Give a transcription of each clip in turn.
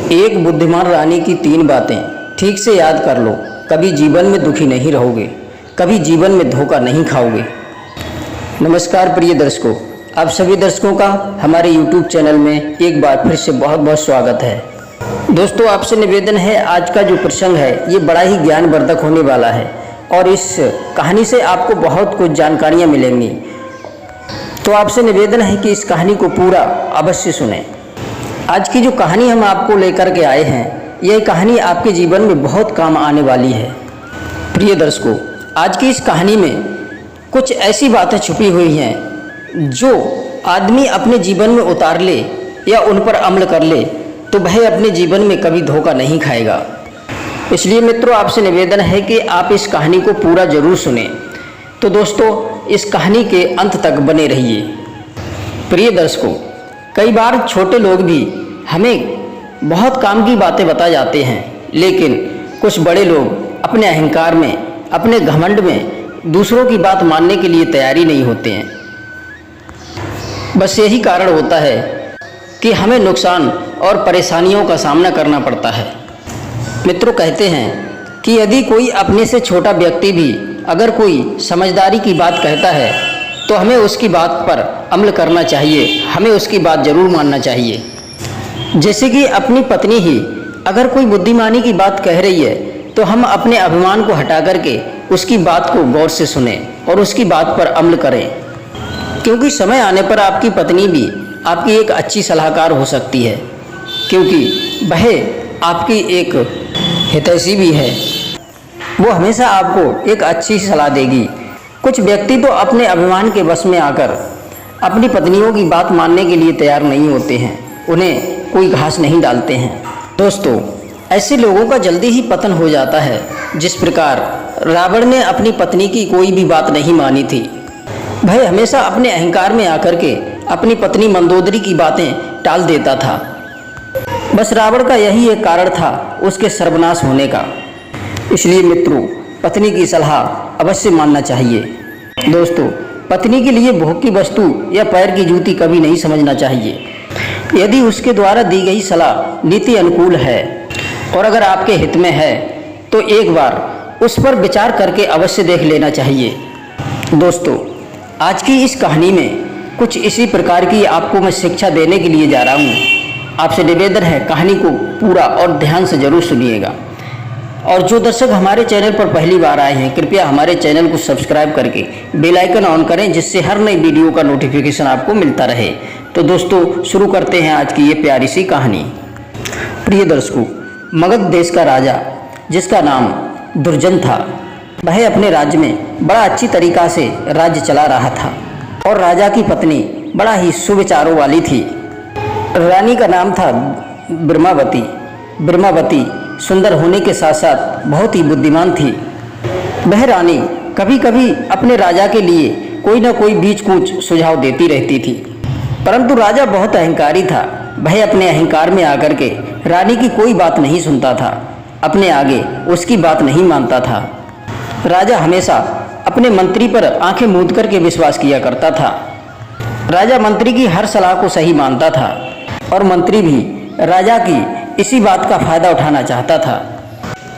एक बुद्धिमान रानी की 3 बातें ठीक से याद कर लो, कभी जीवन में दुखी नहीं रहोगे, कभी जीवन में धोखा नहीं खाओगे। नमस्कार प्रिय दर्शकों, आप सभी दर्शकों का हमारे YouTube चैनल में एक बार फिर से बहुत बहुत स्वागत है। दोस्तों, आपसे निवेदन है, आज का जो प्रसंग है ये बड़ा ही ज्ञानवर्धक होने वाला है और इस कहानी से आपको बहुत कुछ जानकारियाँ मिलेंगी। तो आपसे निवेदन है कि इस कहानी को पूरा अवश्य सुनें। आज की जो कहानी हम आपको लेकर के आए हैं, यह कहानी आपके जीवन में बहुत काम आने वाली है। प्रिय दर्शकों, आज की इस कहानी में कुछ ऐसी बातें छुपी हुई हैं जो आदमी अपने जीवन में उतार ले या उन पर अमल कर ले तो वह अपने जीवन में कभी धोखा नहीं खाएगा। इसलिए मित्रों, आपसे निवेदन है कि आप इस कहानी को पूरा जरूर सुनें। तो दोस्तों, इस कहानी के अंत तक बने रहिए। प्रिय दर्शकों, कई बार छोटे लोग भी हमें बहुत काम की बातें बता जाते हैं, लेकिन कुछ बड़े लोग अपने अहंकार में, अपने घमंड में दूसरों की बात मानने के लिए तैयारी नहीं होते हैं। बस यही कारण होता है कि हमें नुकसान और परेशानियों का सामना करना पड़ता है। मित्रों, कहते हैं कि यदि कोई अपने से छोटा व्यक्ति भी अगर कोई समझदारी की बात कहता है तो हमें उसकी बात पर अमल करना चाहिए, हमें उसकी बात जरूर मानना चाहिए। जैसे कि अपनी पत्नी ही अगर कोई बुद्धिमानी की बात कह रही है तो हम अपने अभिमान को हटा करके उसकी बात को गौर से सुने और उसकी बात पर अमल करें, क्योंकि समय आने पर आपकी पत्नी भी आपकी एक अच्छी सलाहकार हो सकती है, क्योंकि वह आपकी एक हितैषी भी है। वो हमेशा आपको एक अच्छी सलाह देगी। कुछ व्यक्ति तो अपने अभिमान के वश में आकर अपनी पत्नियों की बात मानने के लिए तैयार नहीं होते हैं, उन्हें कोई घास नहीं डालते हैं। दोस्तों, ऐसे लोगों का जल्दी ही पतन हो जाता है। जिस प्रकार रावण ने अपनी पत्नी की कोई भी बात नहीं मानी थी, वह हमेशा अपने अहंकार में आकर के अपनी पत्नी मंदोदरी की बातें टाल देता था। बस रावण का यही एक कारण था उसके सर्वनाश होने का। इसलिए मित्रों, पत्नी की सलाह अवश्य मानना चाहिए। दोस्तों, पत्नी के लिए भोग की वस्तु या पैर की जूती कभी नहीं समझना चाहिए। यदि उसके द्वारा दी गई सलाह नीति अनुकूल है और अगर आपके हित में है तो एक बार उस पर विचार करके अवश्य देख लेना चाहिए। दोस्तों, आज की इस कहानी में कुछ इसी प्रकार की आपको मैं शिक्षा देने के लिए जा रहा हूँ। आपसे निवेदन है, कहानी को पूरा और ध्यान से जरूर सुनिएगा। और जो दर्शक हमारे चैनल पर पहली बार आए हैं, कृपया हमारे चैनल को सब्सक्राइब करके बेल आइकन ऑन करें, जिससे हर नई वीडियो का नोटिफिकेशन आपको मिलता रहे। तो दोस्तों, शुरू करते हैं आज की ये प्यारी सी कहानी। प्रिय दर्शकों, मगध देश का राजा, जिसका नाम दुर्जन था, वह अपने राज्य में बड़ा अच्छी तरीका से राज्य चला रहा था और राजा की पत्नी बड़ा ही सुविचारों वाली थी। रानी का नाम था ब्रह्मावती। ब्रह्मावती सुंदर होने के साथ साथ बहुत ही बुद्धिमान थी। वह रानी कभी कभी अपने राजा के लिए कोई ना कोई बीच कूच सुझाव देती रहती थी, परंतु राजा बहुत अहंकारी था। वह अपने अहंकार में आकर के रानी की कोई बात नहीं सुनता था, अपने आगे उसकी बात नहीं मानता था। राजा हमेशा अपने मंत्री पर आंखें मूंद करके विश्वास किया करता था। राजा मंत्री की हर सलाह को सही मानता था और मंत्री भी राजा की इसी बात का फायदा उठाना चाहता था।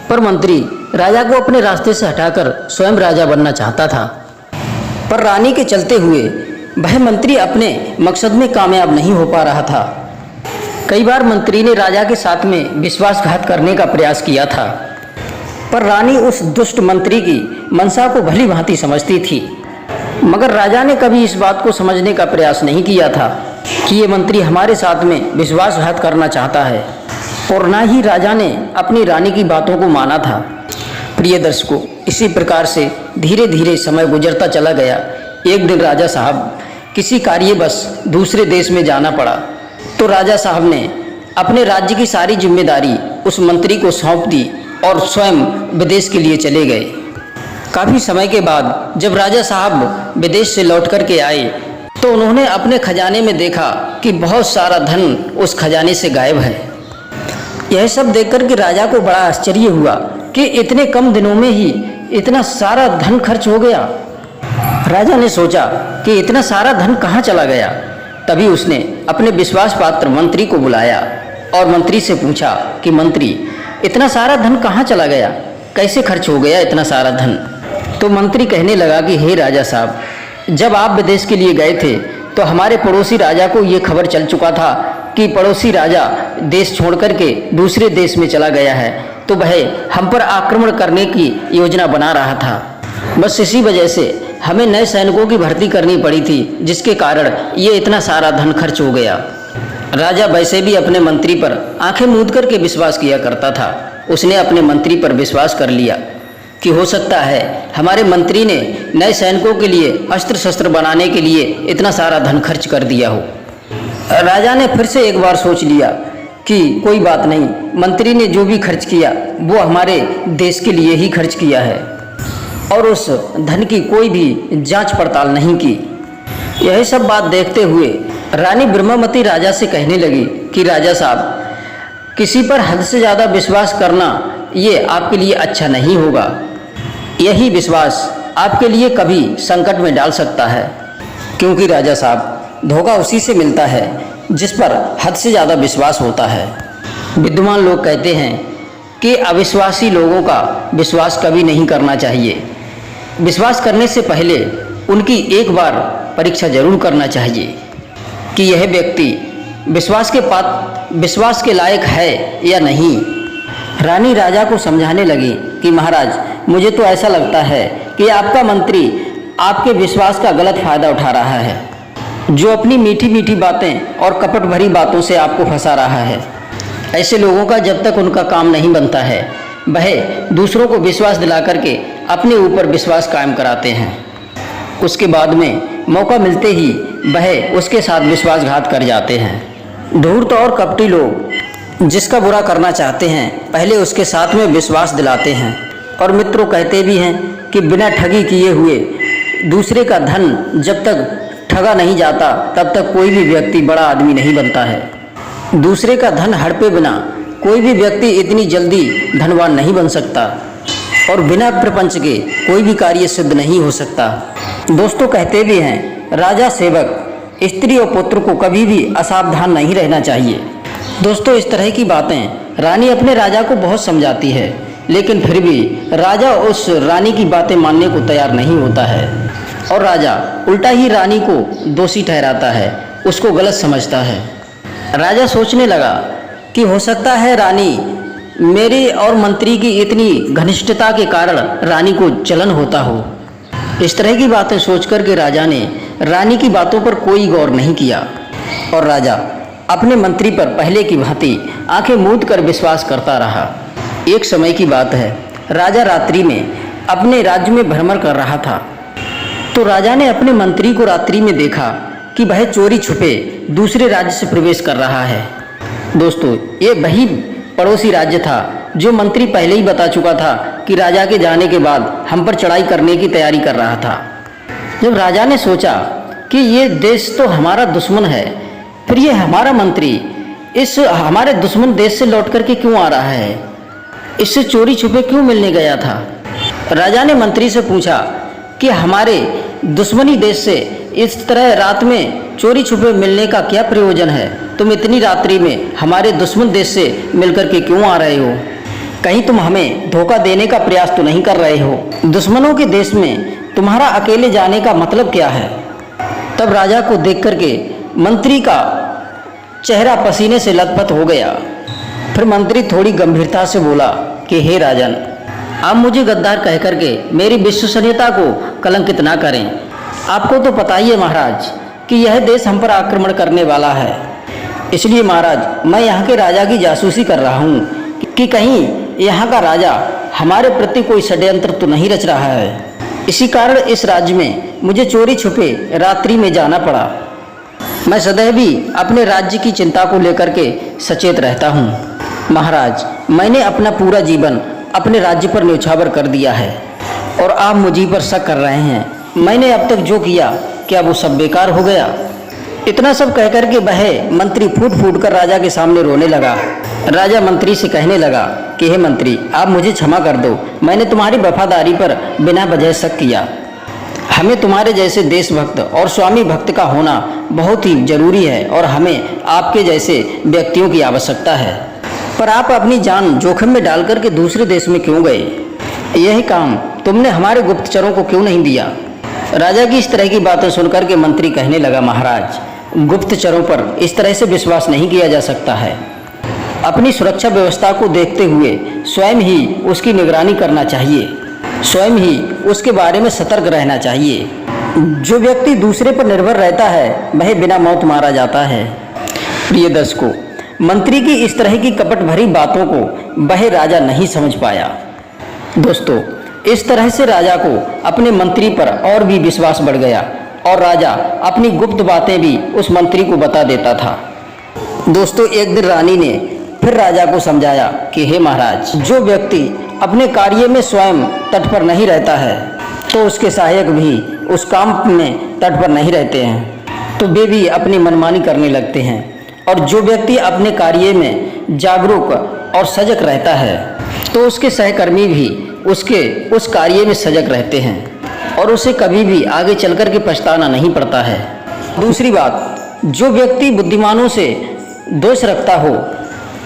पर मंत्री राजा को अपने रास्ते से हटाकर स्वयं राजा बनना चाहता था। पर रानी के चलते हुए वह मंत्री अपने मकसद में कामयाब नहीं हो पा रहा था। कई बार मंत्री ने राजा के साथ में विश्वासघात करने का प्रयास किया था, पर रानी उस दुष्ट मंत्री की मंशा को भली भांति समझती थी। मगर राजा ने कभी इस बात को समझने का प्रयास नहीं किया था कि ये मंत्री हमारे साथ में विश्वासघात करना चाहता है, और ना ही राजा ने अपनी रानी की बातों को माना था। प्रिय दर्शकों, इसी प्रकार से धीरे धीरे समय गुजरता चला गया। एक दिन राजा साहब किसी कार्यवश दूसरे देश में जाना पड़ा, तो राजा साहब ने अपने राज्य की सारी जिम्मेदारी उस मंत्री को सौंप दी और स्वयं विदेश के लिए चले गए। काफ़ी समय के बाद जब राजा साहब विदेश से लौट कर के आए तो उन्होंने अपने खजाने में देखा कि बहुत सारा धन उस खजाने से गायब है। यह सब देखकर के राजा को बड़ा आश्चर्य हुआ कि इतने कम दिनों में ही इतना सारा धन खर्च हो गया। राजा ने सोचा कि इतना सारा धन कहाँ चला गया। तभी उसने अपने विश्वास पात्र मंत्री को बुलाया और मंत्री से पूछा कि मंत्री, इतना सारा धन कहाँ चला गया, कैसे खर्च हो गया इतना सारा धन। तो मंत्री कहने लगा कि हे राजा साहब, जब आप विदेश के लिए गए थे तो हमारे पड़ोसी राजा को ये खबर चल चुका था कि पड़ोसी राजा देश छोड़ करके दूसरे देश में चला गया है, तो वह हम पर आक्रमण करने की योजना बना रहा था। बस इसी वजह से हमें नए सैनिकों की भर्ती करनी पड़ी थी, जिसके कारण ये इतना सारा धन खर्च हो गया। राजा वैसे भी अपने मंत्री पर आंखें मूंद करके विश्वास किया करता था। उसने अपने मंत्री पर विश्वास कर लिया कि हो सकता है हमारे मंत्री ने नए सैनिकों के लिए अस्त्र शस्त्र बनाने के लिए इतना सारा धन खर्च कर दिया हो। राजा ने फिर से एक बार सोच लिया कि कोई बात नहीं, मंत्री ने जो भी खर्च किया वो हमारे देश के लिए ही खर्च किया है और उस धन की कोई भी जांच पड़ताल नहीं की। यही सब बात देखते हुए रानी ब्रह्मावती राजा से कहने लगी कि राजा साहब, किसी पर हद से ज़्यादा विश्वास करना ये आपके लिए अच्छा नहीं होगा। यही विश्वास आपके लिए कभी संकट में डाल सकता है, क्योंकि राजा साहब, धोखा उसी से मिलता है जिस पर हद से ज़्यादा विश्वास होता है। विद्वान लोग कहते हैं कि अविश्वासी लोगों का विश्वास कभी नहीं करना चाहिए। विश्वास करने से पहले उनकी एक बार परीक्षा जरूर करना चाहिए कि यह व्यक्ति विश्वास के लायक है या नहीं। रानी राजा को समझाने लगी कि महाराज, मुझे तो ऐसा लगता है कि आपका मंत्री आपके विश्वास का गलत फायदा उठा रहा है, जो अपनी मीठी मीठी बातें और कपट भरी बातों से आपको फंसा रहा है। ऐसे लोगों का जब तक उनका काम नहीं बनता है, वह दूसरों को विश्वास दिला करके अपने ऊपर विश्वास कायम कराते हैं। उसके बाद में मौका मिलते ही वह उसके साथ विश्वासघात कर जाते हैं। धूर्त और कपटी लोग जिसका बुरा करना चाहते हैं, पहले उसके साथ में विश्वास दिलाते हैं। और मित्रों, कहते भी हैं कि बिना ठगी किए हुए दूसरे का धन जब तक ठगा नहीं जाता, तब तक कोई भी व्यक्ति बड़ा आदमी नहीं बनता है। दूसरे का धन हड़पे बिना कोई भी व्यक्ति इतनी जल्दी धनवान नहीं बन सकता, और बिना प्रपंच के कोई भी कार्य सिद्ध नहीं हो सकता। दोस्तों, कहते भी हैं, राजा सेवक स्त्री और पुत्र को कभी भी असावधान नहीं रहना चाहिए। दोस्तों, इस तरह की बातें रानी अपने राजा को बहुत समझाती है, लेकिन फिर भी राजा उस रानी की बातें मानने को तैयार नहीं होता है, और राजा उल्टा ही रानी को दोषी ठहराता है, उसको गलत समझता है। राजा सोचने लगा कि हो सकता है रानी मेरी और मंत्री की इतनी घनिष्ठता के कारण रानी को जलन होता हो। इस तरह की बातें सोच कर के राजा ने रानी की बातों पर कोई गौर नहीं किया, और राजा अपने मंत्री पर पहले की भांति आंखें मूंद कर विश्वास करता रहा। एक समय की बात है, राजा रात्रि में अपने राज्य में भ्रमण कर रहा था, तो राजा ने अपने मंत्री को रात्रि में देखा कि वह चोरी छुपे दूसरे राज्य से प्रवेश कर रहा है। दोस्तों, ये वही पड़ोसी राज्य था जो मंत्री पहले ही बता चुका था कि राजा के जाने के बाद हम पर चढ़ाई करने की तैयारी कर रहा था। जब राजा ने सोचा कि ये देश तो हमारा दुश्मन है, फिर ये हमारा मंत्री इस हमारे दुश्मन देश से लौट करके क्यों आ रहा है, इससे चोरी छुपे क्यों मिलने गया था। राजा ने मंत्री से पूछा कि हमारे दुश्मनी देश से इस तरह रात में चोरी छुपे मिलने का क्या प्रयोजन है, तुम इतनी रात्रि में हमारे दुश्मन देश से मिलकर के क्यों आ रहे हो, कहीं तुम हमें धोखा देने का प्रयास तो नहीं कर रहे हो। दुश्मनों के देश में तुम्हारा अकेले जाने का मतलब क्या है। तब राजा को देख करके मंत्री का चेहरा पसीने से लथपथ हो गया। फिर मंत्री थोड़ी गंभीरता से बोला कि हे राजन, आप मुझे गद्दार कह करके मेरी विश्वसनीयता को कलंकित ना करें। आपको तो पता ही है महाराज कि यह देश हम पर आक्रमण करने वाला है, इसलिए महाराज मैं यहाँ के राजा की जासूसी कर रहा हूँ कि कहीं यहाँ का राजा हमारे प्रति कोई षड्यंत्र तो नहीं रच रहा है। इसी कारण इस राज्य में मुझे चोरी छुपे रात्रि में जाना पड़ा। मैं सदैव ही अपने राज्य की चिंता को लेकर के सचेत रहता हूँ। महाराज, मैंने अपना पूरा जीवन अपने राज्य पर न्यौछावर कर दिया है और आप मुझी पर शक कर रहे हैं। मैंने अब तक जो किया क्या वो सब बेकार हो गया। इतना सब कहकर के वह मंत्री फूट फूट कर राजा के सामने रोने लगा। राजा मंत्री से कहने लगा कि हे मंत्री, आप मुझे क्षमा कर दो, मैंने तुम्हारी वफादारी पर बिना वजह शक किया। हमें तुम्हारे जैसे देशभक्त और स्वामी भक्त का होना बहुत ही जरूरी है और हमें आपके जैसे व्यक्तियों की आवश्यकता है। पर आप अपनी जान जोखिम में डालकर के दूसरे देश में क्यों गए? यही काम तुमने हमारे गुप्तचरों को क्यों नहीं दिया? राजा की इस तरह की बातें सुनकर के मंत्री कहने लगा, महाराज, गुप्तचरों पर इस तरह से विश्वास नहीं किया जा सकता है। अपनी सुरक्षा व्यवस्था को देखते हुए स्वयं ही उसकी निगरानी करना चाहिए, स्वयं ही उसके बारे में सतर्क रहना चाहिए। जो व्यक्ति दूसरे पर निर्भर रहता है वह बिना मौत मारा जाता है। प्रिय दर्शकों, मंत्री की इस तरह की कपट भरी बातों को वह राजा नहीं समझ पाया। दोस्तों, इस तरह से राजा को अपने मंत्री पर और भी विश्वास बढ़ गया और राजा अपनी गुप्त बातें भी उस मंत्री को बता देता था। दोस्तों, एक दिन रानी ने फिर राजा को समझाया कि हे महाराज, जो व्यक्ति अपने कार्य में स्वयं तत्पर नहीं रहता है तो उसके सहायक भी उस काम में तत्पर नहीं रहते हैं, तो वे भी अपनी मनमानी करने लगते हैं। और जो व्यक्ति अपने कार्य में जागरूक और सजग रहता है तो उसके सहकर्मी भी उसके उस कार्य में सजग रहते हैं और उसे कभी भी आगे चलकर के पछताना नहीं पड़ता है। दूसरी बात, जो व्यक्ति बुद्धिमानों से दोष रखता हो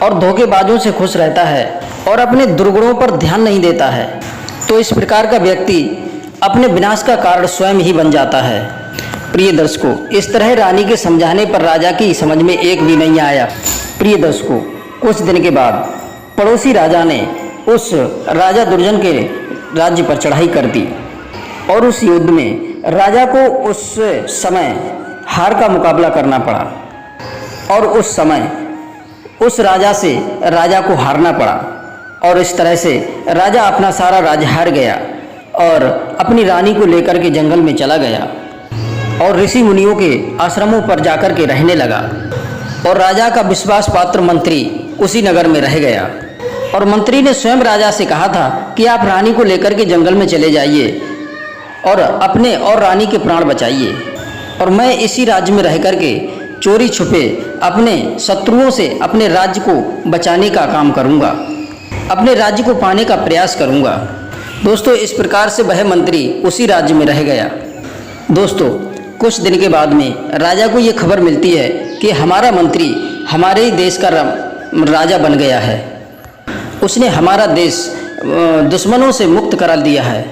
और धोखेबाजों से खुश रहता है और अपने दुर्गुणों पर ध्यान नहीं देता है, तो इस प्रकार का व्यक्ति अपने विनाश का कारण स्वयं ही बन जाता है। प्रिय दर्शकों, इस तरह रानी के समझाने पर राजा की समझ में एक भी नहीं आया। प्रिय दर्शकों, कुछ दिन के बाद पड़ोसी राजा ने उस राजा दुर्जन के राज्य पर चढ़ाई कर दी और उस युद्ध में राजा को उस समय हार का मुकाबला करना पड़ा और उस समय उस राजा से राजा को हारना पड़ा और इस तरह से राजा अपना सारा राज्य हार गया और अपनी रानी को लेकर के जंगल में चला गया और ऋषि मुनियों के आश्रमों पर जाकर के रहने लगा और राजा का विश्वास पात्र मंत्री उसी नगर में रह गया। और मंत्री ने स्वयं राजा से कहा था कि आप रानी को लेकर के जंगल में चले जाइए और अपने और रानी के प्राण बचाइए और मैं इसी राज्य में रह करके चोरी छुपे अपने शत्रुओं से अपने राज्य को बचाने का काम करूंगा, अपने राज्य को पाने का प्रयास करूंगा। दोस्तों, इस प्रकार से वह मंत्री उसी राज्य में रह गया। दोस्तों, कुछ दिन के बाद में राजा को ये खबर मिलती है कि हमारा मंत्री हमारे ही देश का राजा बन गया है, उसने हमारा देश दुश्मनों से मुक्त करा दिया है।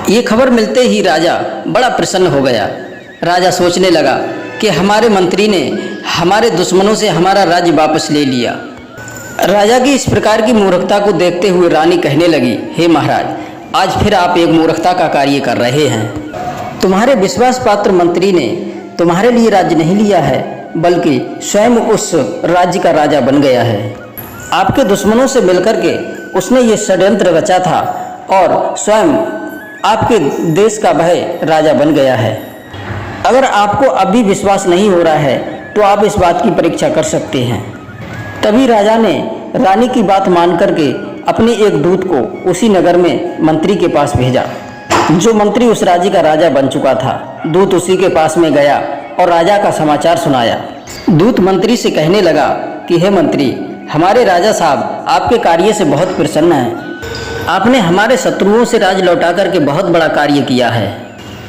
ये खबर मिलते ही राजा बड़ा प्रसन्न हो गया। राजा सोचने लगा कि हमारे मंत्री ने हमारे दुश्मनों से हमारा राज्य वापस ले लिया। राजा की इस प्रकार की मूर्खता को देखते हुए रानी कहने लगी, हे महाराज, आज फिर आप एक मूर्खता का कार्य कर रहे हैं। तुम्हारे विश्वास पात्र मंत्री ने तुम्हारे लिए राज्य नहीं लिया है, बल्कि स्वयं उस राज्य का राजा बन गया है। आपके दुश्मनों से मिलकर के उसने ये षड्यंत्र रचा था और स्वयं आपके देश का वह राजा बन गया है। अगर आपको अभी विश्वास नहीं हो रहा है तो आप इस बात की परीक्षा कर सकते हैं। तभी राजा ने रानी की बात मान करके अपने एक दूत को उसी नगर में मंत्री के पास भेजा, जो मंत्री उस राज्य का राजा बन चुका था। दूत उसी के पास में गया और राजा का समाचार सुनाया। दूत मंत्री से कहने लगा कि हे मंत्री, हमारे राजा साहब आपके कार्य से बहुत प्रसन्न हैं। आपने हमारे शत्रुओं से राज लौटा करके बहुत बड़ा कार्य किया है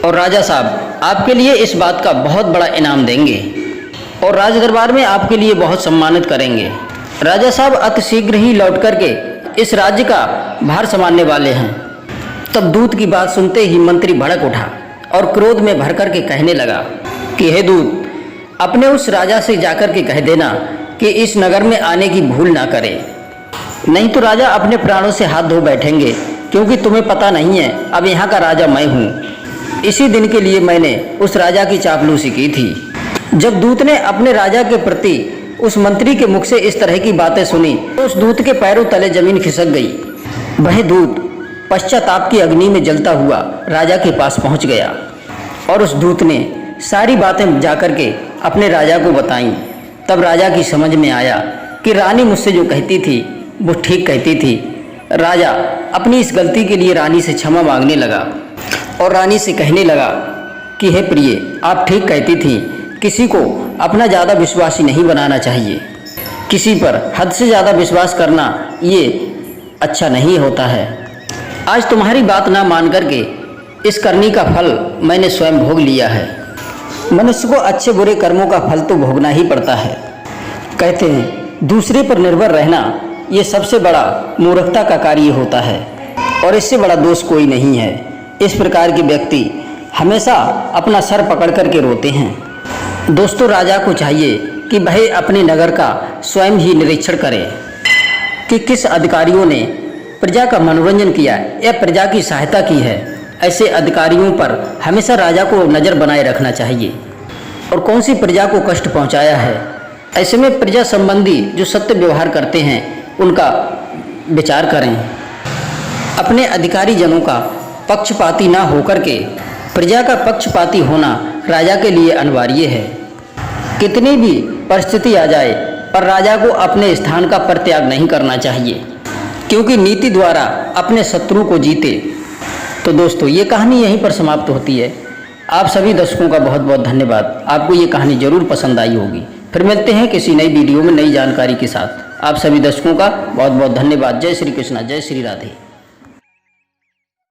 और राजा साहब आपके लिए इस बात का बहुत बड़ा इनाम देंगे और राज दरबार में आपके लिए बहुत सम्मानित करेंगे। राजा साहब अति शीघ्र ही लौट करके इस राज्य का भार संभालने वाले हैं। तब दूत की बात सुनते ही मंत्री भड़क उठा और क्रोध में भर करके कहने लगा कि हे दूत, अपने उस राजा से जाकर के कह देना कि इस नगर में आने की भूल ना करे, नहीं तो राजा अपने प्राणों से हाथ धो बैठेंगे, क्योंकि तुम्हें पता नहीं है अब यहाँ का राजा मैं हूँ। इसी दिन के लिए मैंने उस राजा की चापलूसी की थी। जब दूत ने अपने राजा के प्रति उस मंत्री के मुख से इस तरह की बातें सुनी तो उस दूत के पैरों तले जमीन खिसक गई। वह दूत पश्चाताप की अग्नि में जलता हुआ राजा के पास पहुंच गया और उस दूत ने सारी बातें जाकर के अपने राजा को बताईं। तब राजा की समझ में आया कि रानी मुझसे जो कहती थी वो ठीक कहती थी। राजा अपनी इस गलती के लिए रानी से क्षमा मांगने लगा और रानी से कहने लगा कि हे प्रिय, आप ठीक कहती थी, किसी को अपना ज़्यादा विश्वासी नहीं बनाना चाहिए। किसी पर हद से ज़्यादा विश्वास करना ये अच्छा नहीं होता है। आज तुम्हारी बात ना मान करके इस करनी का फल मैंने स्वयं भोग लिया है। मनुष्य को अच्छे बुरे कर्मों का फल तो भोगना ही पड़ता है। कहते हैं दूसरे पर निर्भर रहना ये सबसे बड़ा मूर्खता का कार्य होता है और इससे बड़ा दोष कोई नहीं है। इस प्रकार के व्यक्ति हमेशा अपना सर पकड़ कर के रोते हैं। दोस्तों, राजा को चाहिए कि वह अपने नगर का स्वयं ही निरीक्षण करे कि किस अधिकारियों ने प्रजा का मनोरंजन किया या प्रजा की सहायता की है। ऐसे अधिकारियों पर हमेशा राजा को नज़र बनाए रखना चाहिए और कौन सी प्रजा को कष्ट पहुंचाया है। ऐसे में प्रजा संबंधी जो सत्य व्यवहार करते हैं उनका विचार करें। अपने अधिकारी जनों का पक्षपाती ना होकर के प्रजा का पक्षपाती होना राजा के लिए अनिवार्य है। कितनी भी परिस्थिति आ जाए पर राजा को अपने स्थान का परित्याग नहीं करना चाहिए, क्योंकि नीति द्वारा अपने शत्रु को जीते। तो दोस्तों, ये कहानी यहीं पर समाप्त होती है। आप सभी दर्शकों का बहुत बहुत धन्यवाद। आपको ये कहानी जरूर पसंद आई होगी। फिर मिलते हैं किसी नई वीडियो में नई जानकारी के साथ। आप सभी दर्शकों का बहुत बहुत धन्यवाद। जय श्री कृष्णा, जय श्री राधे।